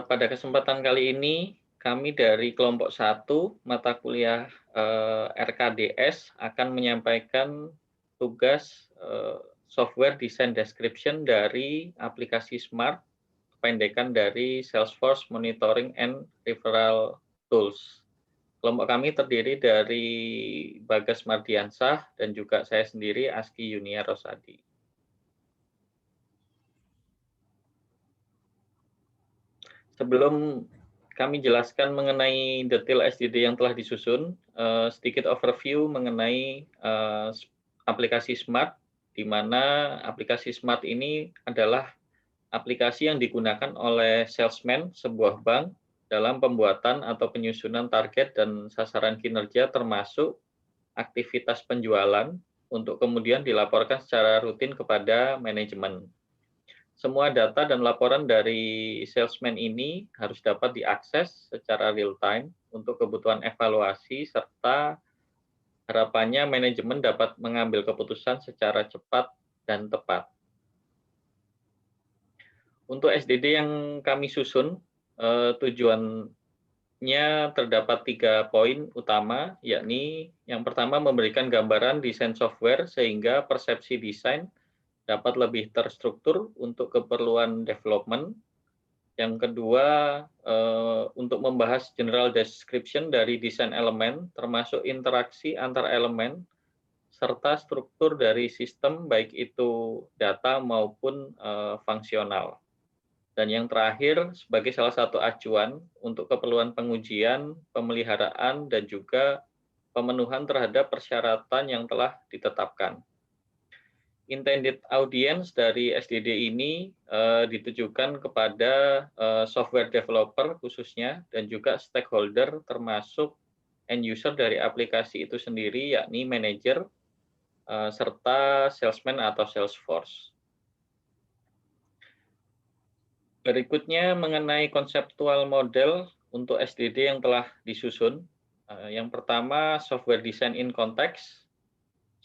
Pada kesempatan kali ini, kami dari kelompok satu mata kuliah RKDS akan menyampaikan tugas software design description dari aplikasi Smart, kependekan dari Salesforce Monitoring and Referral Tools. Kelompok kami terdiri dari Bagas Mardiansah dan juga saya sendiri, Aski Yunia Rosadi. Sebelum kami jelaskan mengenai detail SDD yang telah disusun, sedikit overview mengenai aplikasi Smart, di mana aplikasi Smart ini adalah aplikasi yang digunakan oleh salesman sebuah bank dalam pembuatan atau penyusunan target dan sasaran kinerja termasuk aktivitas penjualan untuk kemudian dilaporkan secara rutin kepada manajemen. Semua data dan laporan dari salesman ini harus dapat diakses secara real time untuk kebutuhan evaluasi serta harapannya manajemen dapat mengambil keputusan secara cepat dan tepat. Untuk SDD yang kami susun, tujuannya terdapat 3 poin utama, yakni yang pertama memberikan gambaran desain software sehingga persepsi desain dapat lebih terstruktur untuk keperluan development. Yang kedua, untuk membahas general description dari desain elemen, termasuk interaksi antar elemen, serta struktur dari sistem, baik itu data maupun fungsional. Dan yang terakhir, sebagai salah satu acuan untuk keperluan pengujian, pemeliharaan, dan juga pemenuhan terhadap persyaratan yang telah ditetapkan. Intended audience dari SDD ini ditujukan kepada software developer khususnya dan juga stakeholder termasuk end user dari aplikasi itu sendiri, yakni manajer serta salesman atau Salesforce. Berikutnya mengenai konseptual model untuk SDD yang telah disusun. Yang pertama, software design in context.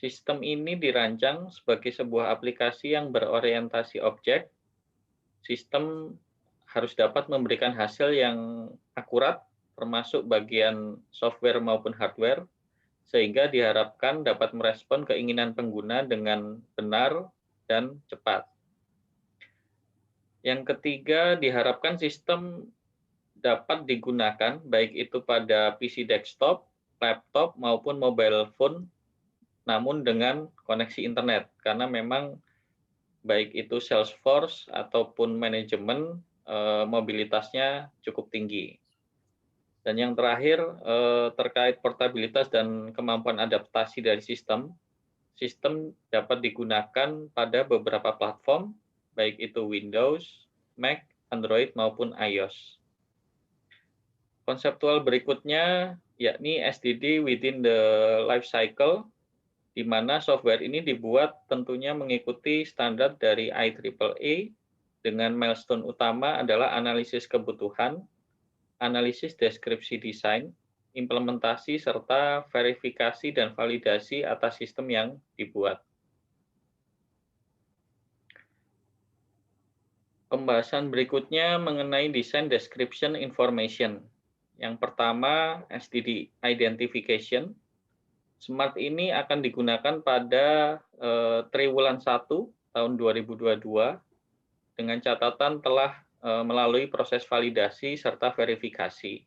Sistem ini dirancang sebagai sebuah aplikasi yang berorientasi objek. Sistem harus dapat memberikan hasil yang akurat, termasuk bagian software maupun hardware, sehingga diharapkan dapat merespon keinginan pengguna dengan benar dan cepat. Yang ketiga, diharapkan sistem dapat digunakan baik itu pada PC desktop, laptop, maupun mobile phone, namun dengan koneksi internet, karena memang baik itu Salesforce ataupun manajemen mobilitasnya cukup tinggi. Dan yang terakhir terkait portabilitas dan kemampuan adaptasi dari sistem, sistem dapat digunakan pada beberapa platform, baik itu Windows, Mac, Android, maupun iOS. Konseptual berikutnya yakni SDD within the life cycle, di mana software ini dibuat tentunya mengikuti standar dari IEEE dengan milestone utama adalah analisis kebutuhan, analisis deskripsi desain, implementasi, serta verifikasi dan validasi atas sistem yang dibuat. Pembahasan berikutnya mengenai design description information. Yang pertama, SDD identification. Smart ini akan digunakan pada triwulan 1 tahun 2022 dengan catatan telah melalui proses validasi serta verifikasi.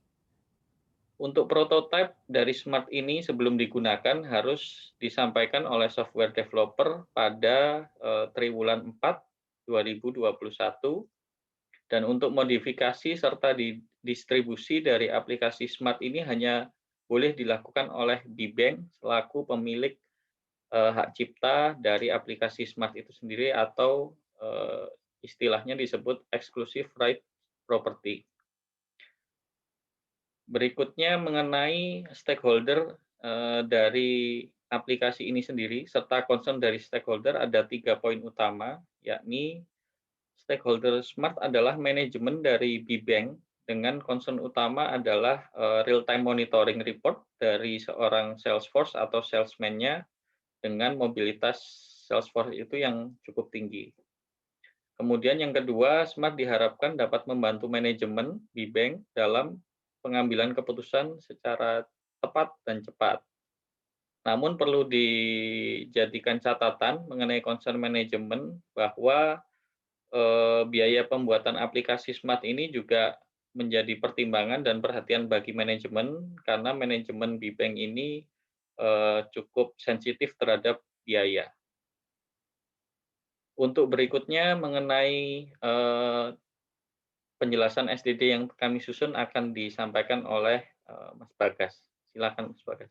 Untuk prototipe dari Smart ini sebelum digunakan harus disampaikan oleh software developer pada triwulan 4 2021, dan untuk modifikasi serta distribusi dari aplikasi Smart ini hanya boleh dilakukan oleh Bbank selaku pemilik hak cipta dari aplikasi Smart itu sendiri, atau istilahnya disebut exclusive right property. Berikutnya mengenai stakeholder dari aplikasi ini sendiri serta concern dari stakeholder, ada 3 poin utama, yakni stakeholder Smart adalah manajemen dari Bbank dengan concern utama adalah real time monitoring report dari seorang Salesforce atau salesman-nya dengan mobilitas Salesforce itu yang cukup tinggi. Kemudian yang kedua, Smart diharapkan dapat membantu manajemen B-Bank dalam pengambilan keputusan secara tepat dan cepat. Namun perlu dijadikan catatan mengenai concern manajemen bahwa biaya pembuatan aplikasi Smart ini juga menjadi pertimbangan dan perhatian bagi manajemen karena manajemen B-Bank ini cukup sensitif terhadap biaya. Untuk berikutnya mengenai penjelasan SDD yang kami susun akan disampaikan oleh Mas Bagas. Silakan Mas Bagas.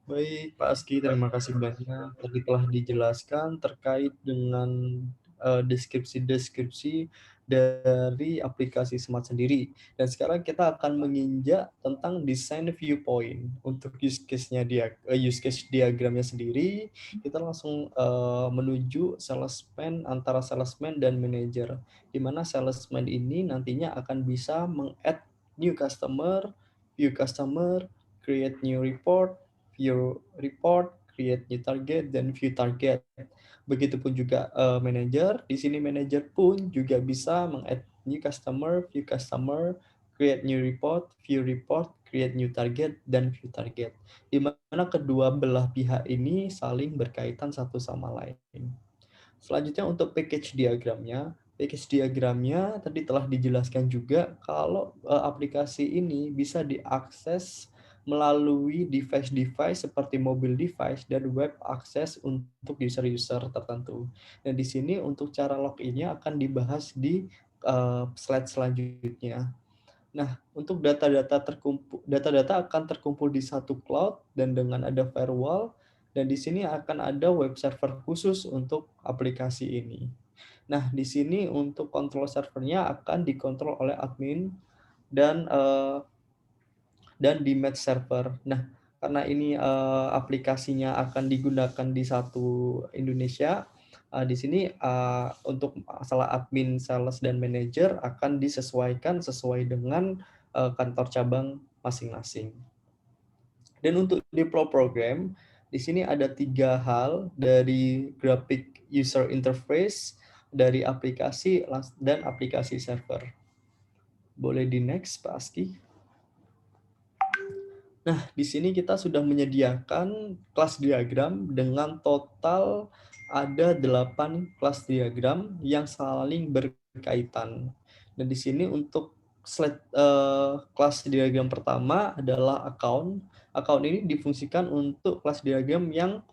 Baik, Pak Aski, terima kasih banyak. Tadi telah dijelaskan terkait dengan deskripsi-deskripsi dari aplikasi Smart sendiri. Dan sekarang kita akan menginjak tentang desain viewpoint. Untuk use case diagramnya sendiri, kita langsung menuju salesman antara salesman dan manager. Di mana salesman ini nantinya akan bisa meng-add new customer, view customer, create new report, view report, create new target, dan view target. Begitupun juga manager. Di sini manager pun juga bisa meng-add new customer, view customer, create new report, create new target, dan view target. Di mana kedua belah pihak ini saling berkaitan satu sama lain. Selanjutnya untuk package diagramnya tadi telah dijelaskan juga kalau aplikasi ini bisa diakses melalui device-device seperti mobile device dan web akses untuk user-user tertentu. Dan di sini untuk cara loginnya akan dibahas di slide selanjutnya. Nah, untuk data-data akan terkumpul di satu cloud dan dengan ada firewall, dan di sini akan ada web server khusus untuk aplikasi ini. Nah, di sini untuk kontrol servernya akan dikontrol oleh admin dan di match server. Nah, karena ini aplikasinya akan digunakan di satu Indonesia, di sini untuk masalah admin, sales, dan manajer akan disesuaikan sesuai dengan kantor cabang masing-masing. Dan untuk deploy program, di sini ada 3 hal dari graphic user interface, dari aplikasi, dan aplikasi server. Boleh di next, Pak Aski. Nah, di sini kita sudah menyediakan kelas diagram dengan total ada 8 kelas diagram yang saling berkaitan. Dan di sini untuk kelas diagram pertama adalah account. Account ini difungsikan untuk kelas diagram yang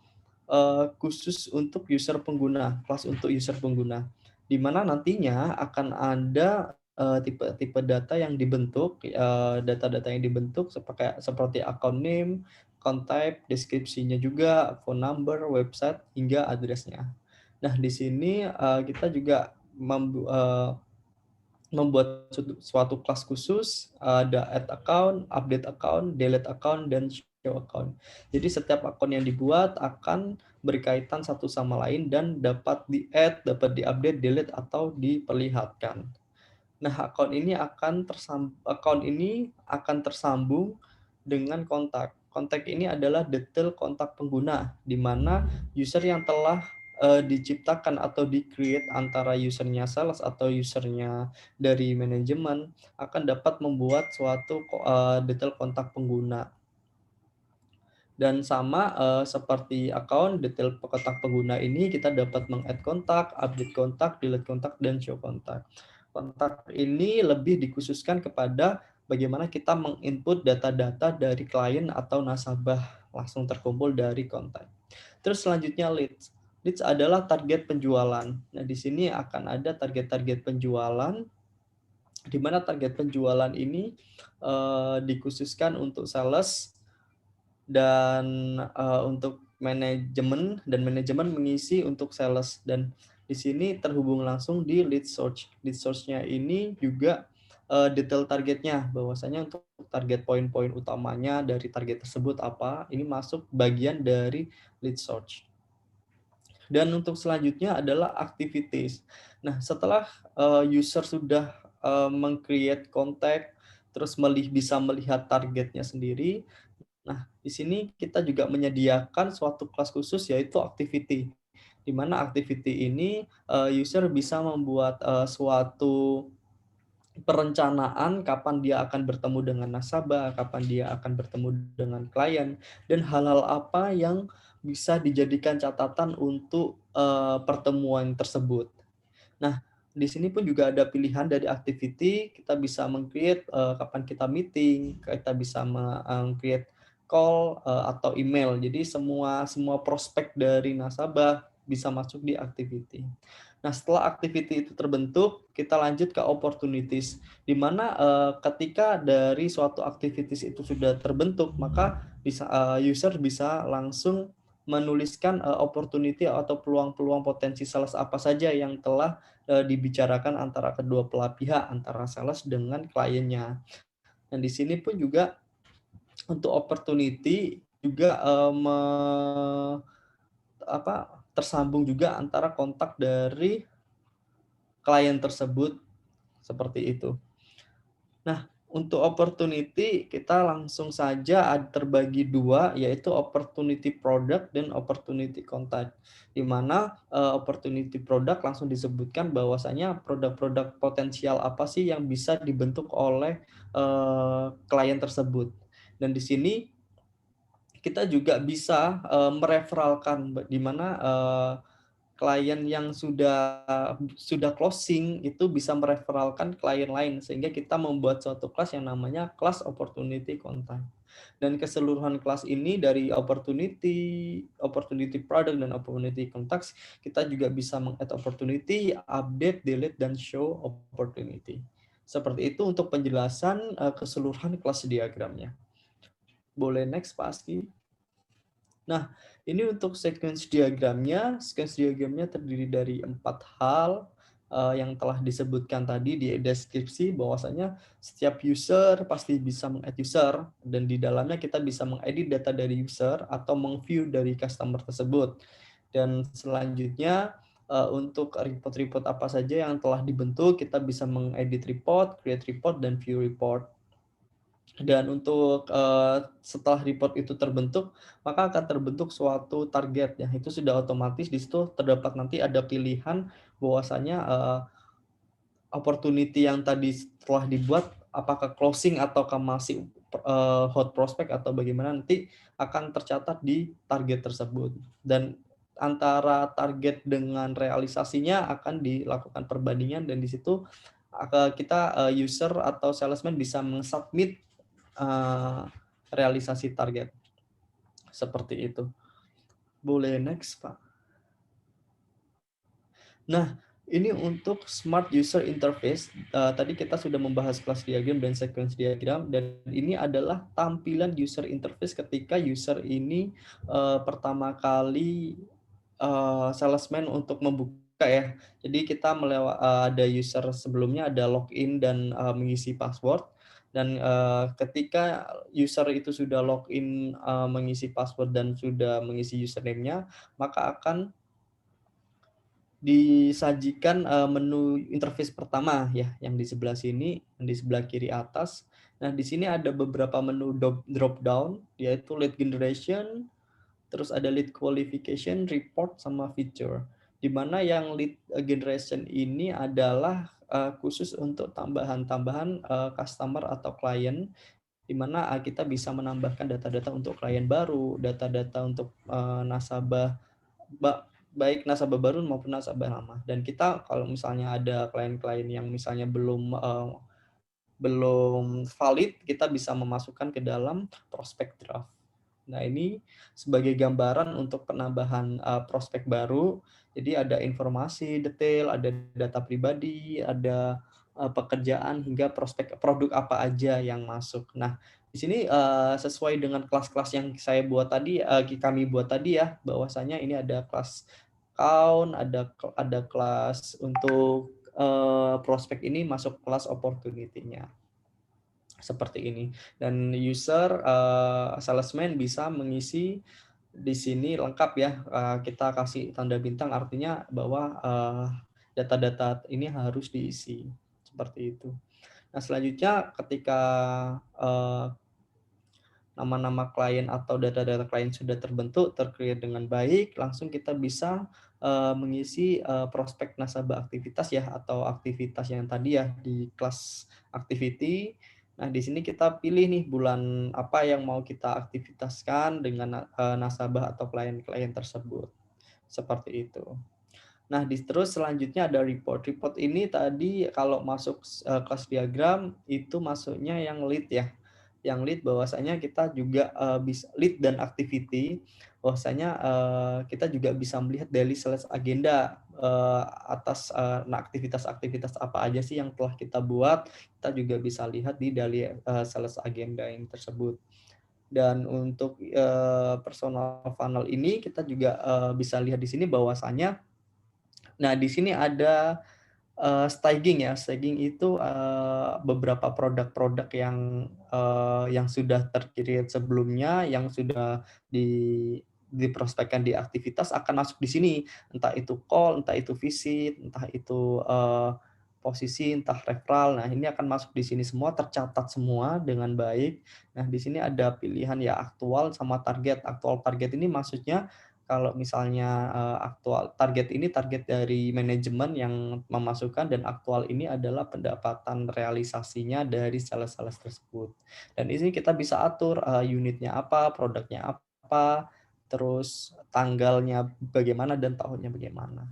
khusus untuk user pengguna, kelas untuk user pengguna. Di mana nantinya akan ada tipe-tipe data yang dibentuk, data-data yang dibentuk seperti account name, account type, deskripsinya juga, phone number, website, hingga address-nya. Nah, di sini kita juga membuat suatu kelas khusus, ada add account, update account, delete account, dan show account. Jadi setiap akun yang dibuat akan berkaitan satu sama lain dan dapat di-add, dapat di-update, delete, atau diperlihatkan. Nah, akun ini akan tersambung dengan kontak. Kontak ini adalah detail kontak pengguna, di mana user yang telah diciptakan atau di-create antara usernya sales atau usernya dari manajemen akan dapat membuat suatu detail kontak pengguna. Dan sama seperti account, detail kontak pengguna ini kita dapat meng-add kontak, update kontak, delete kontak, dan show kontak. Kontak ini lebih dikhususkan kepada bagaimana kita menginput data-data dari klien atau nasabah langsung terkumpul dari kontak. Terus selanjutnya leads. Leads adalah target penjualan. Nah, di sini akan ada target-target penjualan, di mana target penjualan ini dikhususkan untuk sales dan untuk manajemen, dan manajemen mengisi untuk sales. Dan di sini terhubung langsung di lead source. Lead source-nya ini juga detail targetnya, bahwasanya untuk target poin-poin utamanya dari target tersebut apa, ini masuk bagian dari lead source. Dan untuk selanjutnya adalah activities. Nah, setelah user sudah meng-create kontak, terus bisa melihat targetnya sendiri. Nah, di sini kita juga menyediakan suatu kelas khusus yaitu activity, di mana activity ini user bisa membuat suatu perencanaan kapan dia akan bertemu dengan nasabah, kapan dia akan bertemu dengan klien, dan hal-hal apa yang bisa dijadikan catatan untuk pertemuan tersebut. Nah, di sini pun juga ada pilihan dari activity, kita bisa meng-create kapan kita meeting, kita bisa create call atau email. Jadi semua semua prospek dari nasabah bisa masuk di activity. Nah, setelah activity itu terbentuk, kita lanjut ke opportunities, di mana ketika dari suatu activities itu sudah terbentuk, maka user bisa langsung menuliskan opportunity atau peluang-peluang potensi sales apa saja yang telah dibicarakan antara kedua belah pihak, antara sales dengan kliennya. Dan di sini pun juga untuk opportunity juga tersambung juga antara kontak dari klien tersebut, seperti itu. Nah, untuk opportunity kita langsung saja terbagi dua, yaitu opportunity product dan opportunity contact. Di mana opportunity product langsung disebutkan bahwasanya produk-produk potensial apa sih yang bisa dibentuk oleh klien tersebut. Dan di sini kita juga bisa mereferalkan, di mana klien yang sudah closing itu bisa mereferalkan klien lain, sehingga kita membuat suatu kelas yang namanya kelas opportunity contact. Dan keseluruhan kelas ini dari opportunity product dan opportunity contacts, kita juga bisa meng-add opportunity, update, delete, dan show opportunity. Seperti itu untuk penjelasan keseluruhan kelas diagramnya. Boleh next Pak Aski. Nah, ini untuk sequence diagramnya. Sequence diagramnya terdiri dari 4 hal yang telah disebutkan tadi di deskripsi, bahwasanya setiap user pasti bisa meng-add user, dan di dalamnya kita bisa mengedit data dari user atau meng-view dari customer tersebut. Dan selanjutnya untuk report-report apa saja yang telah dibentuk, kita bisa mengedit report, create report, dan view report. Dan untuk setelah report itu terbentuk, maka akan terbentuk suatu target ya. Itu sudah otomatis di situ terdapat nanti ada pilihan bahwasanya opportunity yang tadi telah dibuat apakah closing ataukah masih hot prospect atau bagaimana, nanti akan tercatat di target tersebut. Dan antara target dengan realisasinya akan dilakukan perbandingan, dan di situ kita user atau salesman bisa mensubmit realisasi target. Seperti itu. Boleh next, Pak. Nah, ini untuk Smart User Interface. Tadi kita sudah membahas kelas diagram dan sequence diagram, dan ini adalah tampilan user interface ketika user ini pertama kali salesman untuk membuka ya. Jadi kita ada user sebelumnya, ada login dan mengisi password. Dan ketika user itu sudah login, mengisi password dan sudah mengisi username-nya, maka akan disajikan menu interface pertama ya, yang di sebelah sini, yang di sebelah kiri atas. Nah, di sini ada beberapa menu drop down, yaitu lead generation, terus ada lead qualification, report, sama feature. Di mana yang lead generation ini adalah khusus untuk tambahan-tambahan customer atau klien, di mana kita bisa menambahkan data-data untuk klien baru, data-data untuk nasabah, baik nasabah baru maupun nasabah lama. Dan kita kalau misalnya ada klien-klien yang misalnya belum valid, kita bisa memasukkan ke dalam prospek draft. Nah, ini sebagai gambaran untuk penambahan prospek baru. Jadi ada informasi detail, ada data pribadi, ada pekerjaan, hingga prospek produk apa aja yang masuk. Nah, di sini sesuai dengan kelas-kelas yang kami buat tadi ya, bahwasanya ini ada kelas count, ada kelas untuk prospek ini masuk kelas opportunity-nya. Seperti ini. Dan user salesman bisa mengisi di sini lengkap ya. Kita kasih tanda bintang, artinya bahwa data-data ini harus diisi. Seperti itu. Nah, selanjutnya ketika nama-nama klien atau data-data klien sudah terbentuk, tercreate dengan baik, langsung kita bisa mengisi, prospek nasabah aktivitas ya, atau aktivitas yang tadi ya di kelas activity. Nah, di sini kita pilih nih bulan apa yang mau kita aktivitaskan dengan, nasabah atau klien-klien tersebut, seperti itu. Nah, terus selanjutnya ada report. Report ini tadi kalau masuk, kelas diagram itu masuknya yang lead ya. Yang lead bahwasanya kita juga, lead dan activity, bahwasanya, kita juga bisa melihat daily sales agenda, atas, aktivitas-aktivitas apa aja sih yang telah kita buat, kita juga bisa lihat di daily, sales agenda yang tersebut. Dan untuk, personal funnel ini kita juga, bisa lihat di sini bahwasanya, nah, di sini ada, staging ya. Staging itu, beberapa produk-produk yang sudah ter-create sebelumnya, yang sudah diprospekkan di aktivitas akan masuk di sini. Entah itu call, entah itu visit, entah itu, posisi, entah referral. Nah, ini akan masuk di sini semua, tercatat semua dengan baik. Nah, di sini ada pilihan ya aktual sama target. Aktual target ini maksudnya kalau misalnya, aktual target ini target dari manajemen yang memasukkan, dan aktual ini adalah pendapatan realisasinya dari sales-sales tersebut. Dan di sini kita bisa atur, unitnya apa, produknya apa, terus tanggalnya bagaimana, dan tahunnya bagaimana.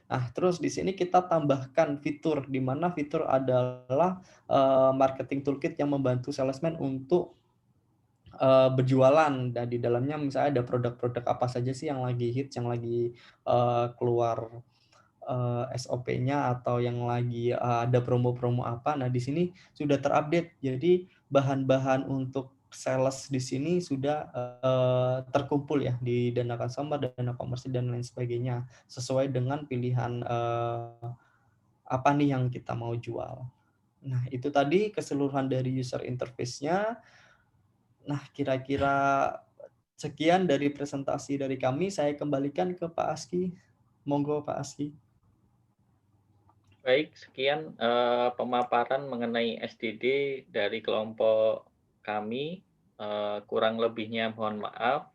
Nah, terus di sini kita tambahkan fitur, di mana fitur adalah, marketing toolkit yang membantu salesman untuk, berjualan. Dan di dalamnya misalnya ada produk-produk apa saja sih yang lagi hits, yang lagi, keluar, SOP-nya, atau yang lagi, ada promo-promo apa. Nah, di sini sudah terupdate. Jadi bahan-bahan untuk sales di sini sudah, terkumpul ya di dana customer, dana komersil, dan lain sebagainya, sesuai dengan pilihan, apa nih yang kita mau jual. Nah, itu tadi keseluruhan dari user interface-nya. Nah, kira-kira sekian dari presentasi dari kami. Saya kembalikan ke Pak Aski. Monggo Pak Aski. Baik, sekian pemaparan mengenai SDD dari kelompok kami. Kurang lebihnya mohon maaf.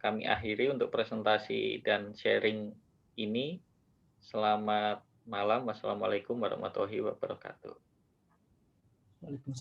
Kami akhiri untuk presentasi dan sharing ini. Selamat malam. Wassalamualaikum warahmatullahi wabarakatuh. Waalaikumsalam.